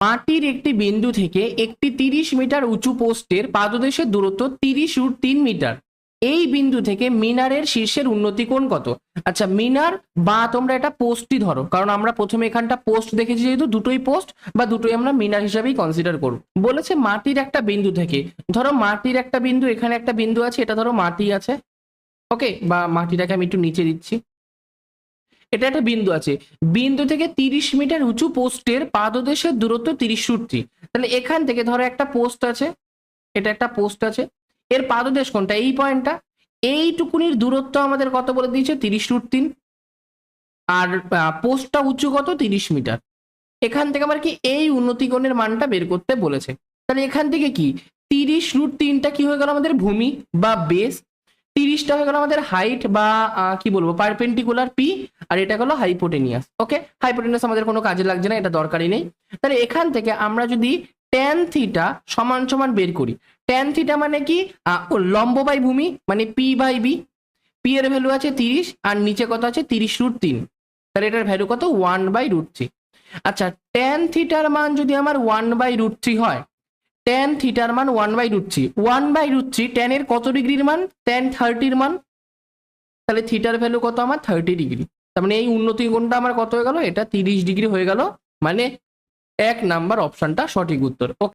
মাটির একটি বিন্দু থেকে একটি 30 মিটার উঁচু পোস্টের পাদদেশের দূরত্ব 30√3 মিটার। এই বিন্দু থেকে মিনারের শীর্ষের উন্নতি কোণ কত? আচ্ছা, মিনার বা তোমরা এটা পোস্টই ধরো, কারণ আমরা প্রথমে এখানটা পোস্ট দেখেছি, যেহেতু দুটোই পোস্ট বা দুটোই আমরা মিনার হিসাবেই কনসিডার করব। বলেছে মাটির একটা বিন্দু থেকে, ধরো মাটির একটা বিন্দু, এখানে একটা বিন্দু আছে, এটা ধরো মাটি আছে, ওকে, বা মাটিটাকে আমি একটু নিচে দিচ্ছি, এটা একটা বিন্দু আছে, বিন্দু থেকে 30 মিটার উঁচু পোস্টের পাদদেশের দূরত্ব 30√3। তাহলে এখান থেকে ধরো একটা পোস্ট আছে, এটা একটা পোস্ট আছে, এর পাদদেশ কোনটা? এই পয়েন্টটা, এইটুকুনির দূরত্ব আমাদের কত বলে দিয়েছে? 30√3। আর পোস্টটা উঁচু কত? 30 মিটার। এখান থেকে আবার কি এই উন্নতি কোণের মানটা বের করতে বলেছে। তাহলে এখান থেকে কি 30√3টা কি হয়ে গেল আমাদের ভূমি বা বেস, 30টা হয়ে গেল আমাদের হাইট বা কি বলবো পারপেন্ডিকুলার পি, আর এটা হলো হাইপোটেনিয়াস। ওকে, হাইপোটেনিয়াস আমাদের কোনো কাজে লাগছে না, এটা দরকারই নেই। তাহলে এখান থেকে আমরা যদি ট্যান থিটা সমান সমান বের করি, ট্যান থিটা মানে কি লম্ব বাই ভূমি, মানে পি বাই বি, পি এর ভ্যালু আছে 30 আর নিচে কত আছে? 30√3। তাহলে এটার ভ্যালু কত? 1/√3। আচ্ছা, ট্যান থিটার মান যদি আমার 1/√3 হয়, ট্যান থিটার মান 1/√3, 1/√3 ট্যান এর কত ডিগ্রির মান? ট্যান 30-র মান। তাহলে থিটার ভ্যালু কত আমার? 30 ডিগ্রি। তার মানে এই উন্নতি কোণটা আমার কত হয়ে গেল? এটা 30 ডিগ্রি হয়ে গেল, মানে 1 নাম্বার অপশনটা সঠিক উত্তর।